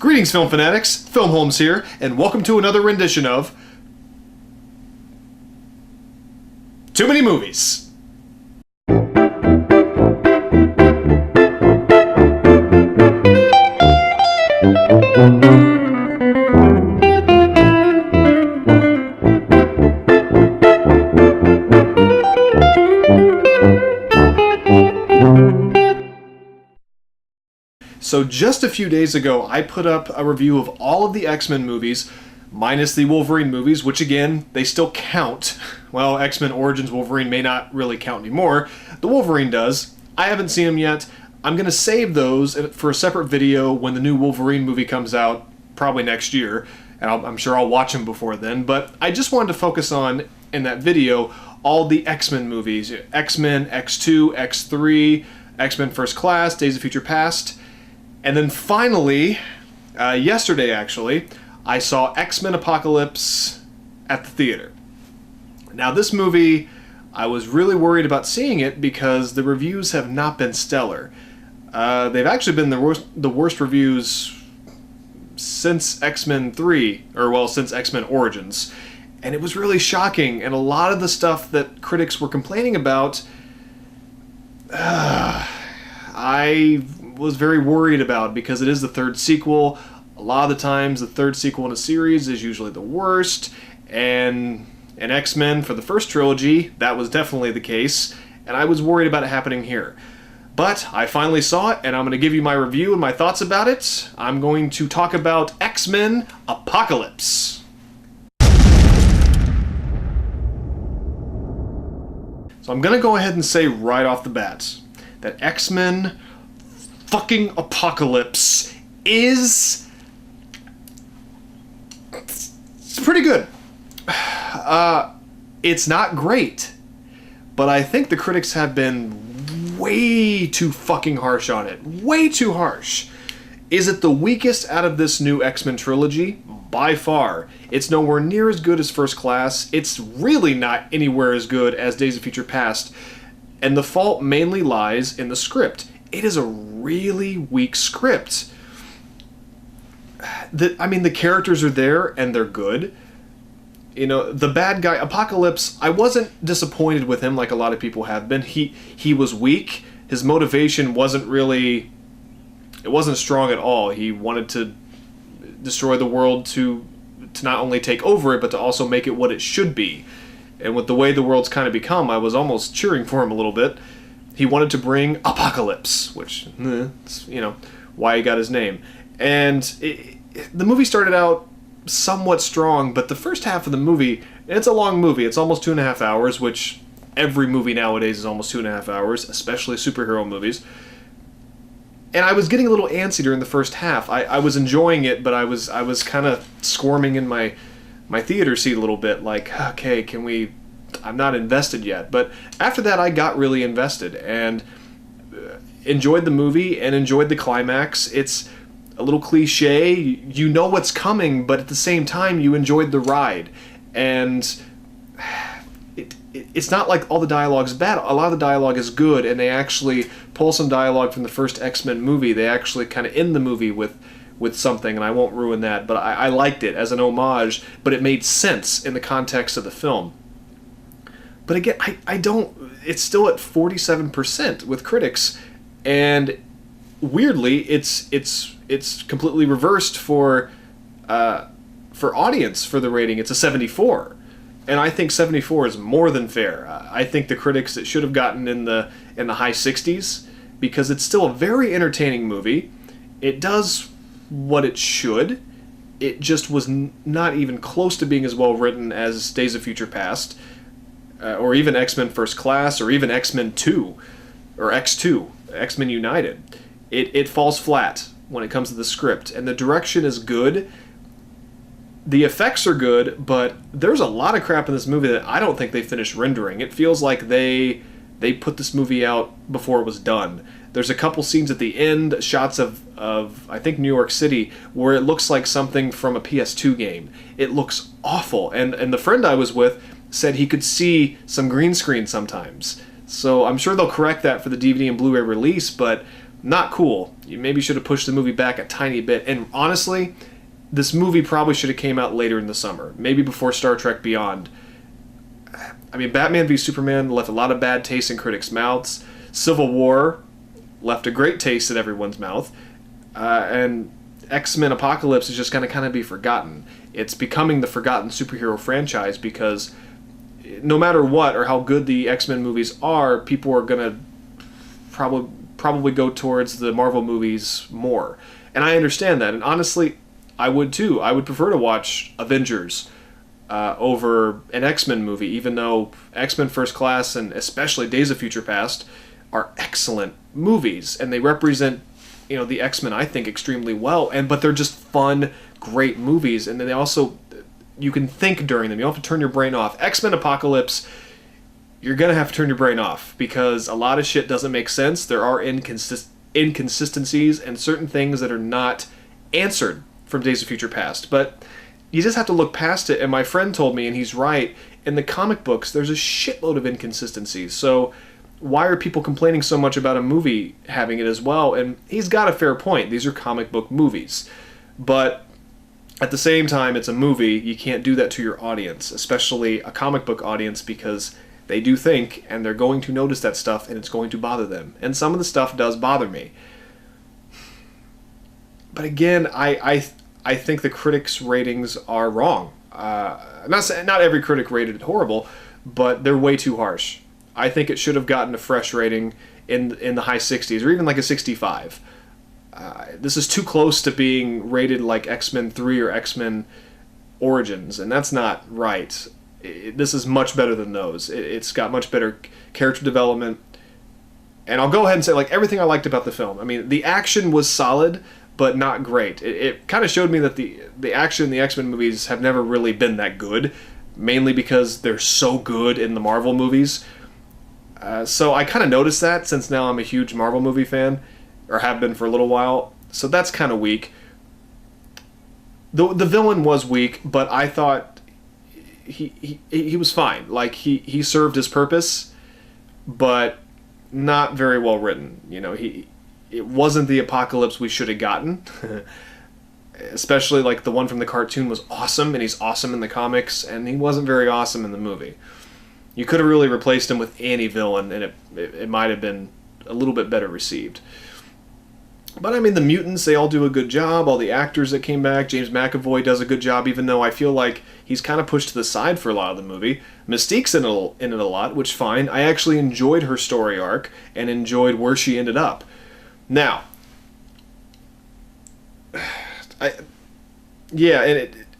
Greetings, film fanatics. Filmholmes here, and welcome to another rendition of Too Many Movies. So just a few days ago, I put up a review of all of the X-Men movies, minus the Wolverine movies, which again, they still count. Well, X-Men Origins Wolverine may not really count anymore. The Wolverine does. I haven't seen them yet. I'm going to save those for a separate video when the new Wolverine movie comes out, probably next year, and I'm sure I'll watch them before then. But I just wanted to focus on, in that video, all the X-Men movies. X-Men X2, X3, X-Men First Class, Days of Future Past. And then finally, yesterday actually, I saw X-Men Apocalypse at the theater. Now this movie, I was really worried about seeing it because the reviews have not been stellar. They've actually been the worst reviews since X-Men 3, or well, since X-Men Origins. And it was really shocking, and a lot of the stuff that critics were complaining about, I was very worried about because it is the third sequel. A lot of the times the third sequel in a series is usually the worst, and in X-Men for the first trilogy that was definitely the case, and I was worried about it happening here. But I finally saw it, and I'm going to give you my review and my thoughts about it. I'm going to talk about X-Men Apocalypse. So I'm going to go ahead and say right off the bat that X-Men fucking Apocalypse is... it's pretty good. It's not great, but I think the critics have been way too fucking harsh on it. Way too harsh. Is it the weakest out of this new X-Men trilogy? By far. It's nowhere near as good as First Class. It's really not anywhere as good as Days of Future Past. And the fault mainly lies in the script. It is a really weak script. The characters are there and they're good. You know, the bad guy, Apocalypse, I wasn't disappointed with him like a lot of people have been. He was weak. His motivation wasn't strong at all. He wanted to destroy the world to not only take over it, but to also make it what it should be. And with the way the world's kind of become, I was almost cheering for him a little bit. He wanted to bring Apocalypse, which, why he got his name. And the movie started out somewhat strong, but the first half of the movie, and it's a long movie, it's almost 2.5 hours, which every movie nowadays is almost 2.5 hours, especially superhero movies. And I was getting a little antsy during the first half. I was enjoying it, but I was kind of squirming in my theater seat a little bit, like, okay, I'm not invested yet. But after that, I got really invested and enjoyed the movie and enjoyed the climax. It's a little cliche. You know what's coming, but at the same time, you enjoyed the ride. And it's not like all the dialogue's bad. A lot of the dialogue is good, and they actually pull some dialogue from the first X-Men movie. They actually kind of end the movie with something, and I won't ruin that, but I liked it as an homage, but it made sense in the context of the film. But again, it's still at 47% with critics, and weirdly, it's completely reversed for audience for the rating. It's a 74, and I think 74 is more than fair. I think the critics, it should have gotten in the high 60s, because it's still a very entertaining movie. It does what it should. It just was not even close to being as well written as Days of Future Past, or even X-Men First Class, or even X-Men 2, or X2, X-Men United. It falls flat when it comes to the script, and the direction is good. The effects are good, but there's a lot of crap in this movie that I don't think they finished rendering. It feels like they put this movie out before it was done. There's a couple scenes at the end, shots of I think New York City, where it looks like something from a PS2 game. It looks awful, and the friend I was with said he could see some green screen sometimes. So I'm sure they'll correct that for the DVD and Blu-ray release, but Not cool. You maybe should have pushed the movie back a tiny bit. And honestly, this movie probably should have came out later in the summer. Maybe before Star Trek Beyond. I mean, Batman v Superman left a lot of bad taste in critics' mouths. Civil War left a great taste in everyone's mouth. And X-Men Apocalypse is just going to kind of be forgotten. It's becoming the forgotten superhero franchise because no matter what or how good the X-Men movies are, people are going to probably go towards the Marvel movies more. And I understand that. And honestly, I would too. I would prefer to watch Avengers over an X-Men movie, even though X-Men First Class and especially Days of Future Past are excellent movies. And they represent, the X-Men, I think, extremely well. But they're just fun, great movies. And then they also, you can think during them. You don't have to turn your brain off. X-Men Apocalypse, you're going to have to turn your brain off because a lot of shit doesn't make sense. There are inconsistencies and certain things that are not answered from Days of Future Past. But you just have to look past it. And my friend told me, and he's right, in the comic books, there's a shitload of inconsistencies. So why are people complaining so much about a movie having it as well? And he's got a fair point. These are comic book movies. But at the same time, it's a movie. You can't do that to your audience, especially a comic book audience, because they do think, and they're going to notice that stuff, and it's going to bother them. And some of the stuff does bother me. But again, I think the critics' ratings are wrong. Not every critic rated it horrible, but they're way too harsh. I think it should have gotten a fresh rating in the high 60s, or even like a 65. This is too close to being rated like X-Men 3 or X-Men Origins, and that's not right. This is much better than those. It's got much better character development. And I'll go ahead and say, like, everything I liked about the film. I mean, the action was solid, but not great. It kind of showed me that the action in the X-Men movies have never really been that good, mainly because they're so good in the Marvel movies. So I kind of noticed that since now I'm a huge Marvel movie fan, or have been for a little while. So that's kind of weak. The villain was weak, but I thought he was fine. Like, he served his purpose, but not very well written. It wasn't the Apocalypse we should have gotten. Especially, like, the one from the cartoon was awesome, and he's awesome in the comics, and he wasn't very awesome in the movie. You could have really replaced him with any villain, and it might have been a little bit better received. But, I mean, the mutants, they all do a good job. All the actors that came back, James McAvoy does a good job, even though I feel like he's kind of pushed to the side for a lot of the movie. Mystique's in it a lot, which fine. I actually enjoyed her story arc and enjoyed where she ended up. Now,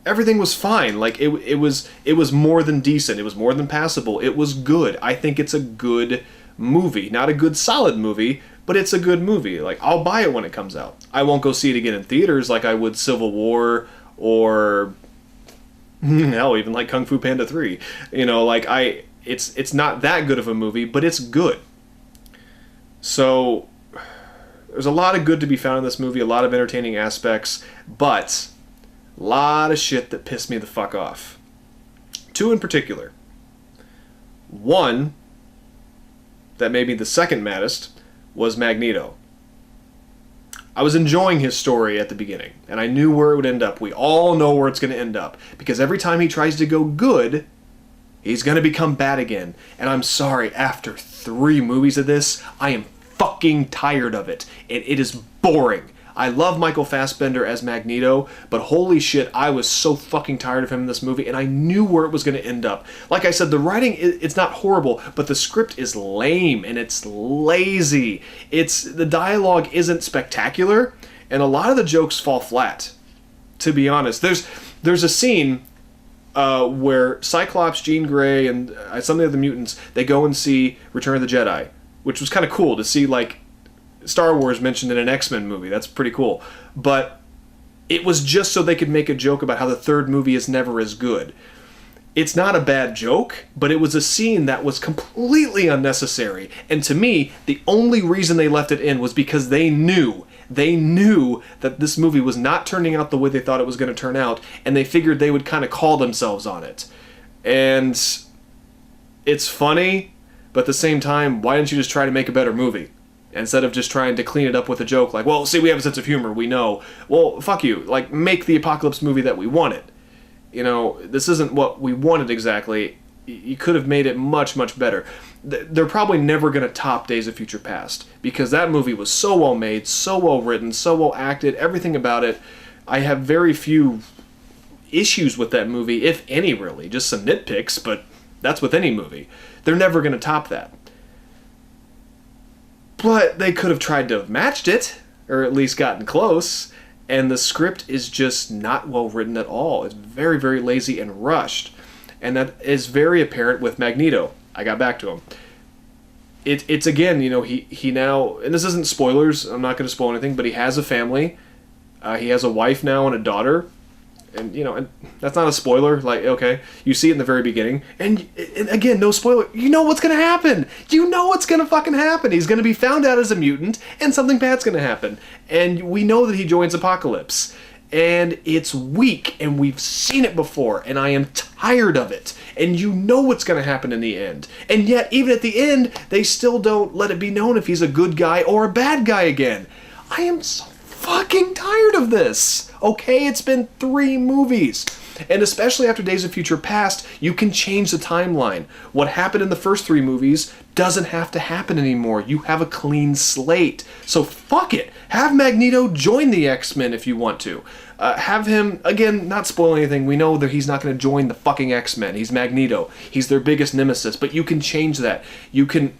everything was fine. Like, it was more than decent. It was more than passable. It was good. I think it's a good movie. Not a good solid movie, but it's a good movie. Like, I'll buy it when it comes out. I won't go see it again in theaters like I would Civil War or hell, even like Kung Fu Panda 3. It's not that good of a movie, but it's good. So there's a lot of good to be found in this movie, a lot of entertaining aspects, but a lot of shit that pissed me the fuck off. Two in particular. One, that may be the second maddest, was Magneto. I was enjoying his story at the beginning, and I knew where it would end up. We all know where it's going to end up, because every time he tries to go good, he's going to become bad again. And I'm sorry, after 3 movies of this, I am fucking tired of it. It is boring. I love Michael Fassbender as Magneto, but holy shit, I was so fucking tired of him in this movie, and I knew where it was going to end up. Like I said, the writing, it's not horrible, but the script is lame, and it's lazy. The dialogue isn't spectacular, and a lot of the jokes fall flat, to be honest. There's a scene where Cyclops, Jean Grey, and some of the other mutants, they go and see Return of the Jedi, which was kind of cool to see, like, Star Wars mentioned in an X-Men movie. That's pretty cool. But it was just so they could make a joke about how the third movie is never as good. It's not a bad joke, but it was a scene that was completely unnecessary. And to me, the only reason they left it in was because they knew that this movie was not turning out the way they thought it was going to turn out, and they figured they would kind of call themselves on it. And it's funny, but at the same time, why didn't you just try to make a better movie? Instead of just trying to clean it up with a joke like, well, see, we have a sense of humor, we know. Well, fuck you. Like, make the Apocalypse movie that we wanted. You know, this isn't what we wanted exactly. You could have made it much, much better. They're probably never going to top Days of Future Past, because that movie was so well made, so well written, so well acted, everything about it. I have very few issues with that movie, if any, really. Just some nitpicks, but that's with any movie. They're never going to top that. But they could have tried to have matched it, or at least gotten close, and the script is just not well written at all. It's very, very lazy and rushed. And that is very apparent with Magneto. I got back to him. It's again, you know, he now, and this isn't spoilers, I'm not going to spoil anything, but he has a family. He has a wife now and a daughter. And, you know, and that's not a spoiler. Like, okay, you see it in the very beginning. And again, no spoiler. You know what's going to happen. You know what's going to fucking happen. He's going to be found out as a mutant, and something bad's going to happen. And we know that he joins Apocalypse. And it's weak, and we've seen it before, and I am tired of it. And you know what's going to happen in the end. And yet, even at the end, they still don't let it be known if he's a good guy or a bad guy again. I am so fucking tired of this. Okay, it's been 3 movies. And especially after Days of Future Past, you can change the timeline. What happened in the first 3 movies doesn't have to happen anymore. You have a clean slate. So fuck it. Have Magneto join the X-Men if you want to. Have him, again, not spoil anything. We know that he's not going to join the fucking X-Men. He's Magneto. He's their biggest nemesis. But you can change that. You can...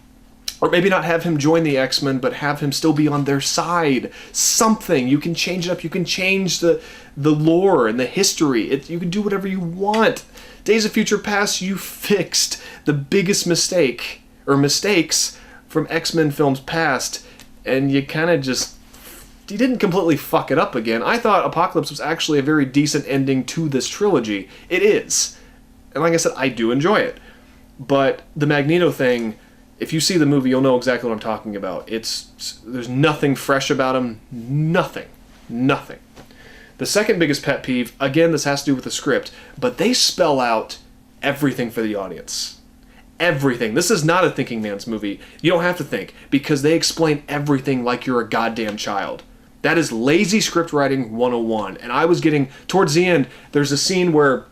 Or maybe not have him join the X-Men, but have him still be on their side. Something. You can change it up. You can change the lore and the history. You can do whatever you want. Days of Future Past, you fixed the biggest mistake, or mistakes, from X-Men films past, and you kind of just... You didn't completely fuck it up again. I thought Apocalypse was actually a very decent ending to this trilogy. It is. And like I said, I do enjoy it. But the Magneto thing... If you see the movie, you'll know exactly what I'm talking about. There's nothing fresh about him. Nothing. Nothing. The second biggest pet peeve, again, this has to do with the script, but they spell out everything for the audience. Everything. This is not a thinking man's movie. You don't have to think, because they explain everything like you're a goddamn child. That is lazy script writing 101. And I was getting, towards the end, there's a scene where,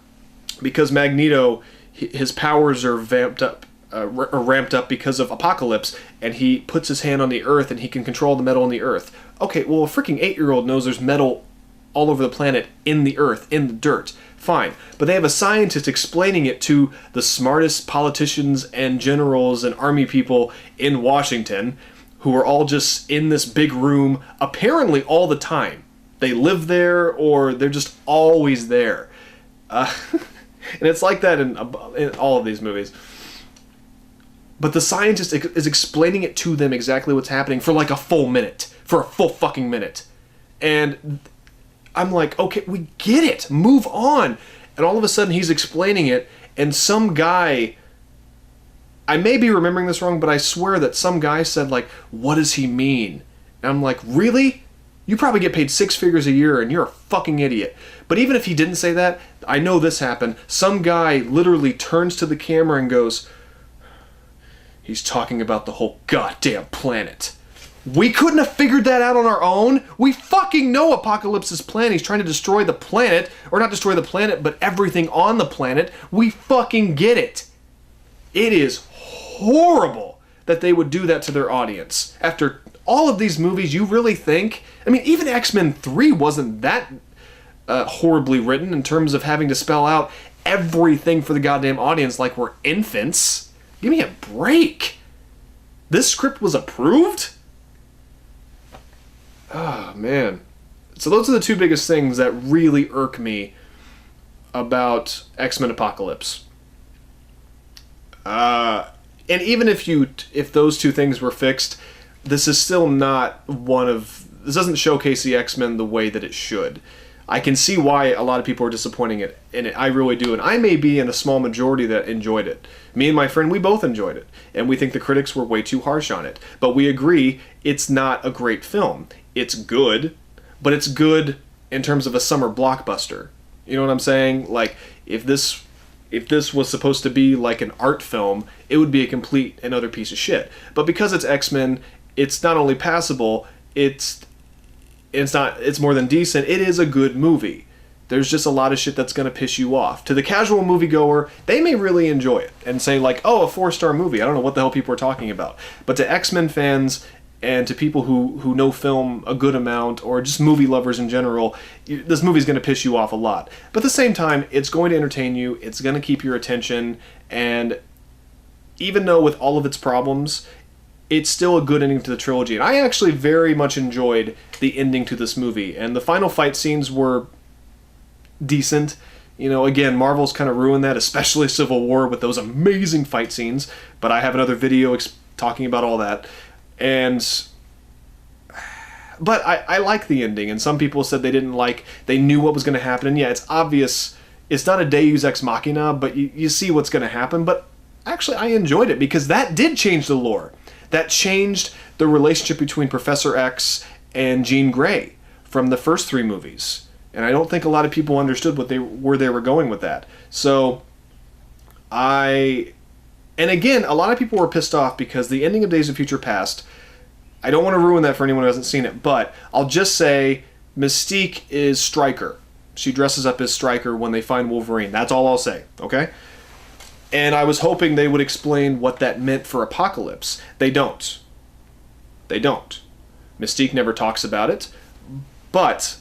because Magneto, his powers are ramped up because of Apocalypse, and he puts his hand on the earth and he can control the metal in the earth. Okay, well, a freaking 8-year-old knows there's metal all over the planet, in the earth, in the dirt. Fine. But they have a scientist explaining it to the smartest politicians and generals and army people in Washington, who are all just in this big room, apparently all the time. They live there, or they're just always there. And it's like that in all of these movies. But the scientist is explaining it to them exactly what's happening for like a full minute. For a full fucking minute. And I'm like, okay, we get it. Move on. And all of a sudden he's explaining it, and some guy... I may be remembering this wrong, but I swear that some guy said, like, what does he mean? And I'm like, really? You probably get paid 6 figures a year, and you're a fucking idiot. But even if he didn't say that, I know this happened. Some guy literally turns to the camera and goes... He's talking about the whole goddamn planet. We couldn't have figured that out on our own. We fucking know Apocalypse's plan. He's trying to destroy the planet. Or not destroy the planet, but everything on the planet. We fucking get it. It is horrible that they would do that to their audience. After all of these movies, you really think... I mean, even X-Men 3 wasn't that horribly written in terms of having to spell out everything for the goddamn audience like we're infants. Give me a break. This script was approved? Oh, man. So those are the 2 biggest things that really irk me about X-Men Apocalypse. And even if those 2 things were fixed, this is still not this doesn't showcase the X-Men the way that it should. I can see why a lot of people are disappointing in it. I really do. And I may be in a small majority that enjoyed it. Me and my friend, we both enjoyed it. And we think the critics were way too harsh on it. But we agree it's not a great film. It's good, but it's good in terms of a summer blockbuster. You know what I'm saying? Like, if this was supposed to be like an art film, it would be a complete and utter piece of shit. But because it's X-Men, it's not only passable, it's more than decent. It is a good movie. There's just a lot of shit that's going to piss you off. To the casual moviegoer, they may really enjoy it and say like, oh, a 4-star movie. I don't know what the hell people are talking about. But to X-Men fans and to people who know film a good amount, or just movie lovers in general, this movie's going to piss you off a lot. But at the same time, it's going to entertain you. It's going to keep your attention. And even though with all of its problems, it's still a good ending to the trilogy. And I actually very much enjoyed the ending to this movie. And the final fight scenes were decent. You know, again, Marvel's kind of ruined that, especially Civil War with those amazing fight scenes. But I have another video talking about all that. But I like the ending, and some people said they knew what was going to happen. And yeah, it's obvious. It's not a Deus Ex Machina, but you see what's going to happen. But actually, I enjoyed it because that did change the lore. That changed the relationship between Professor X and Jean Grey from the first 3 movies. And I don't think a lot of people understood where they were going with that. So, and again, a lot of people were pissed off because the ending of Days of Future Past, I don't want to ruin that for anyone who hasn't seen it, but I'll just say Mystique is Stryker. She dresses up as Stryker when they find Wolverine. That's all I'll say, okay? And I was hoping they would explain what that meant for Apocalypse. They don't. They don't. Mystique never talks about it, but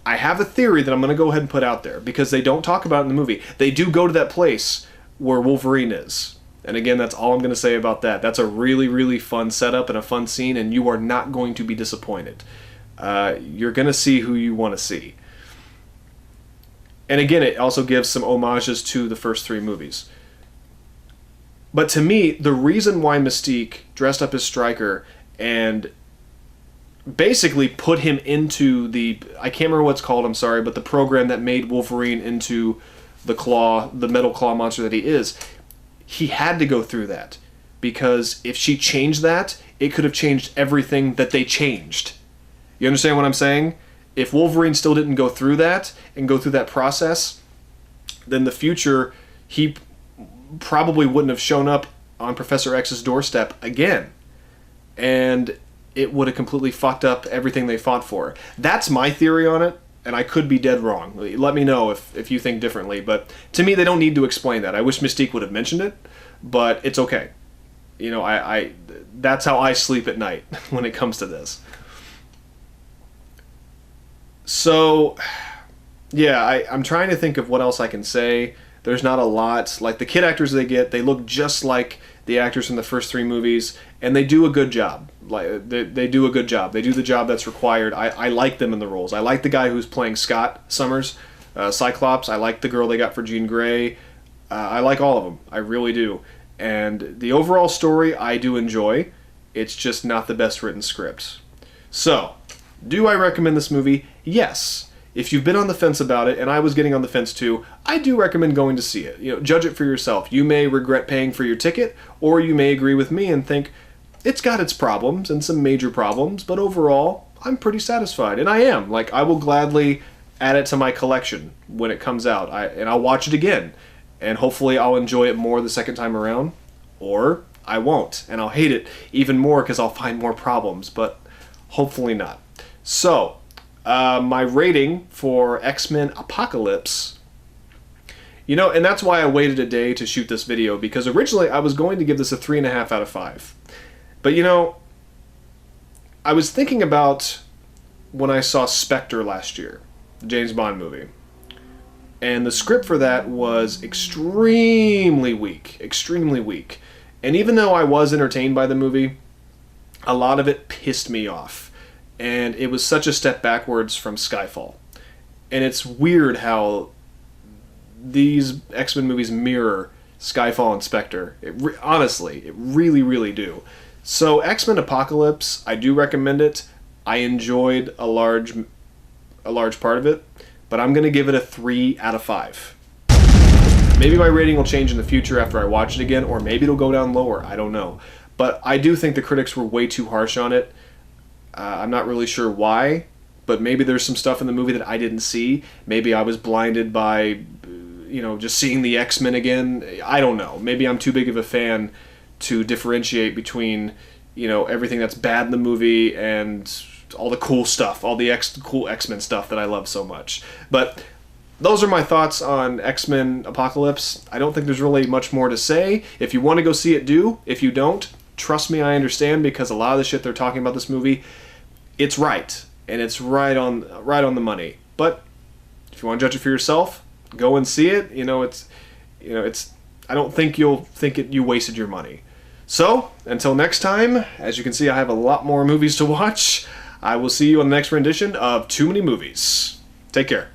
I have a theory that I'm going to go ahead and put out there because they don't talk about it in the movie. They do go to that place where Wolverine is. And again, that's all I'm going to say about that. That's a really, really fun setup and a fun scene, and you are not going to be disappointed. You're going to see who you want to see. And again, it also gives some homages to the first 3 movies. But to me, the reason why Mystique dressed up as Stryker and basically put him into I can't remember what it's called, I'm sorry, but the program that made Wolverine into the metal claw monster that he is, he had to go through that. Because if she changed that, it could have changed everything that they changed. You understand what I'm saying? If Wolverine still didn't go through that and go through that process, then the future, he probably wouldn't have shown up on Professor X's doorstep again. And it would have completely fucked up everything they fought for. That's my theory on it, and I could be dead wrong. Let me know if you think differently. But to me, they don't need to explain that. I wish Mystique would have mentioned it, but it's okay. You know, that's how I sleep at night when it comes to this. So, yeah, I'm trying to think of what else I can say. There's not a lot. Like, the kid actors they look just like the actors from the first 3 movies, and they do a good job. Like, they do a good job. They do the job that's required. I like them in the roles. I like the guy who's playing Scott Summers, Cyclops. I like the girl they got for Jean Grey. I like all of them. I really do. And the overall story I do enjoy. It's just not the best written script. So, do I recommend this movie? Yes. If you've been on the fence about it, and I was getting on the fence too, I do recommend going to see it. You know, judge it for yourself. You may regret paying for your ticket, or you may agree with me and think, it's got its problems, and some major problems, but overall, I'm pretty satisfied. And I am. Like, I will gladly add it to my collection when it comes out. And I'll watch it again. And hopefully I'll enjoy it more the second time around. Or I won't. And I'll hate it even more because I'll find more problems. But hopefully not. So, my rating for X-Men Apocalypse, you know, and that's why I waited a day to shoot this video, because originally I was going to give this a 3.5 out of 5. But, you know, I was thinking about when I saw Spectre last year, the James Bond movie. And the script for that was extremely weak. Extremely weak. And even though I was entertained by the movie, a lot of it pissed me off. And it was such a step backwards from Skyfall. And it's weird how these X-Men movies mirror Skyfall and Spectre. Honestly, it really, really do. So X-Men Apocalypse, I do recommend it. I enjoyed a large part of it, but I'm going to give it a 3 out of 5. Maybe my rating will change in the future after I watch it again, or maybe it'll go down lower. I don't know. But I do think the critics were way too harsh on it. I'm not really sure why, but maybe there's some stuff in the movie that I didn't see. Maybe I was blinded by, you know, just seeing the X-Men again. I don't know. Maybe I'm too big of a fan to differentiate between, everything that's bad in the movie and all the cool stuff, all the cool X-Men stuff that I love so much. But those are my thoughts on X-Men Apocalypse. I don't think there's really much more to say. If you want to go see it, do. If you don't, trust me, I understand, because a lot of the shit they're talking about this movie, it's right. And it's right on the money. But if you want to judge it for yourself, go and see it. I don't think you'll think you wasted your money. So, until next time, as you can see, I have a lot more movies to watch. I will see you on the next rendition of Too Many Movies. Take care.